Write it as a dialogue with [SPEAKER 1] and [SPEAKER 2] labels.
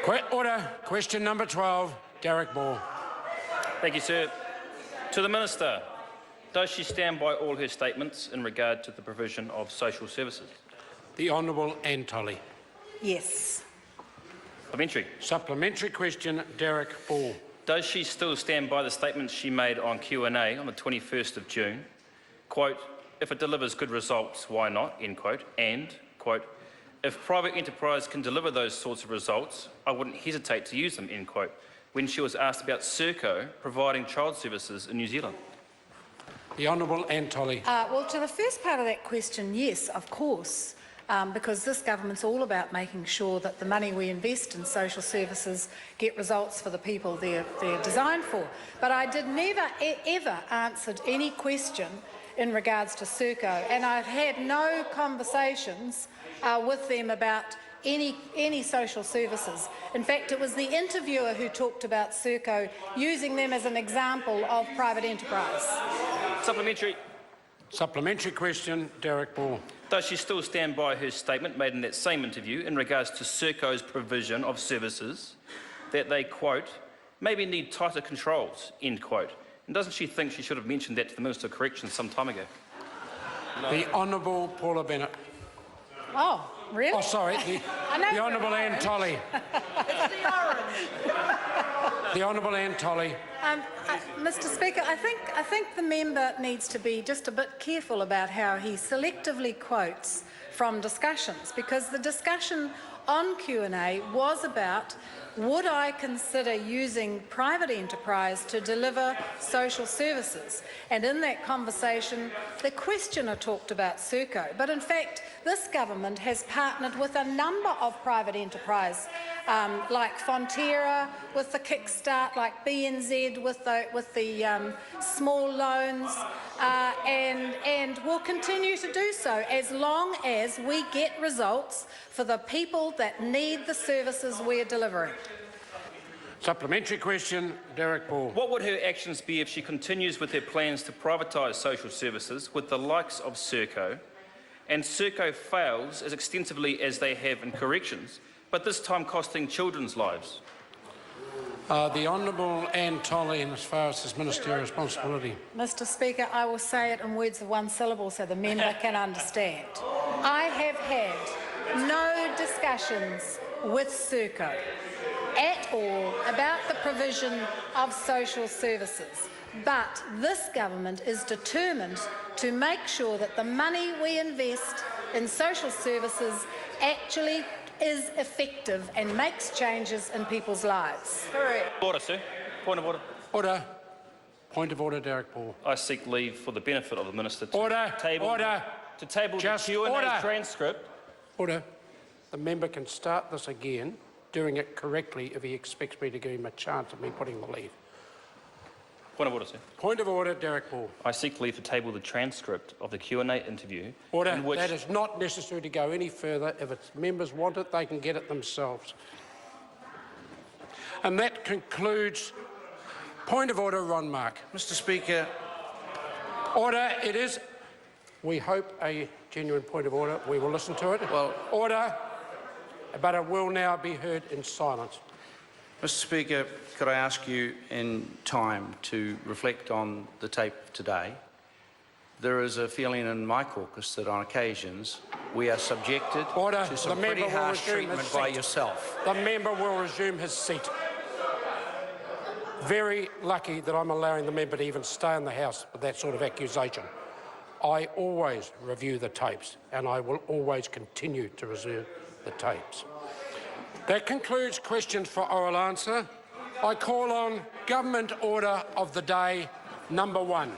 [SPEAKER 1] Order. Question number 12, Darroch Ball.
[SPEAKER 2] Thank you, sir. To the Minister, does she stand by all her statements in regard to the provision of social services?
[SPEAKER 1] The Honourable Anne Tolley.
[SPEAKER 3] Yes.
[SPEAKER 2] Supplementary.
[SPEAKER 1] Supplementary question, Darroch Ball.
[SPEAKER 2] Does she still stand by the statements she made on Q&A on the 21st of June? Quote, if it delivers good results, why not? End quote. And, quote, if private enterprise can deliver those sorts of results, I wouldn't hesitate to use them, end quote, when she was asked about Serco providing child services in New Zealand.
[SPEAKER 1] The Honourable Anne Tolley.
[SPEAKER 3] Well, to the first part of that question, yes, of course, because this government's all about making sure that the money we invest in social services get results for the people they're designed for. But I did never, ever answered any question in regards to Serco, and I've had no conversations with them about any social services. In fact, it was the interviewer who talked about Serco using them as an example of private enterprise.
[SPEAKER 2] Supplementary.
[SPEAKER 1] Supplementary question, Darroch Ball.
[SPEAKER 2] Does she still stand by her statement made in that same interview in regards to Serco's provision of services that they, quote, maybe need tighter controls, end quote? And doesn't she think she should have mentioned that to the Minister of Corrections some time ago? No.
[SPEAKER 1] The Honourable Paula Bennett.
[SPEAKER 3] Oh, really?
[SPEAKER 1] Oh, sorry, the Honourable Anne Tolley.
[SPEAKER 3] It's the orange.
[SPEAKER 1] The Honourable Anne Tolley.
[SPEAKER 3] Mr. Speaker, I think the member needs to be just a bit careful about how he selectively quotes from discussions, because the discussion on Q&A was about, would I consider using private enterprise to deliver social services? And in that conversation, the questioner talked about Serco. But in fact, this government has partnered with a number of private enterprise, like Fonterra with the Kickstart, like BNZ with the small loans, and will continue to do so as long as we get results for the people that need the services we're delivering.
[SPEAKER 1] Supplementary question, Darroch Ball.
[SPEAKER 2] What would her actions be if she continues with her plans to privatise social services with the likes of Serco, and Serco fails as extensively as they have in corrections, but this time costing children's lives?
[SPEAKER 1] The Honourable Anne Tolley, and as far as his ministerial responsibility.
[SPEAKER 3] Mr. Speaker, I will say it in words of one syllable so the member can understand. I have had no discussions with Serco at all about the provision of social services, but this government is determined to make sure that the money we invest in social services actually is effective and makes changes in people's lives.
[SPEAKER 2] Correct. Order, sir. Point of order.
[SPEAKER 1] Order. Point of order, Darroch Ball.
[SPEAKER 2] I seek leave for the benefit of the Minister to
[SPEAKER 1] table
[SPEAKER 2] the Q&A transcript.
[SPEAKER 1] Order. The member can start this again, doing it correctly if he expects me to give him a chance of me putting the leave.
[SPEAKER 2] Point of order, sir.
[SPEAKER 1] Point of order, Darroch Ball.
[SPEAKER 2] I seek leave to table the transcript of the Q&A interview.
[SPEAKER 1] Order.
[SPEAKER 2] In which...
[SPEAKER 1] That is not necessary to go any further. If its members want it, they can get it themselves. And that concludes. Point of order, Ron Mark.
[SPEAKER 4] Mr. Speaker.
[SPEAKER 1] Order. It is, we hope, a genuine point of order. We will listen to it.
[SPEAKER 4] Well,
[SPEAKER 1] order. But it will now be heard in silence.
[SPEAKER 4] Mr. Speaker, could I ask you in time to reflect on the tape today? There is a feeling in my caucus that on occasions we are subjected to some pretty harsh treatment by yourself.
[SPEAKER 1] The member will resume his seat. Very lucky that I'm allowing the member to even stay in the House with that sort of accusation. I always review the tapes, and I will always continue to review the tapes. That concludes questions for oral answer. I call on Government Order of the Day number 1.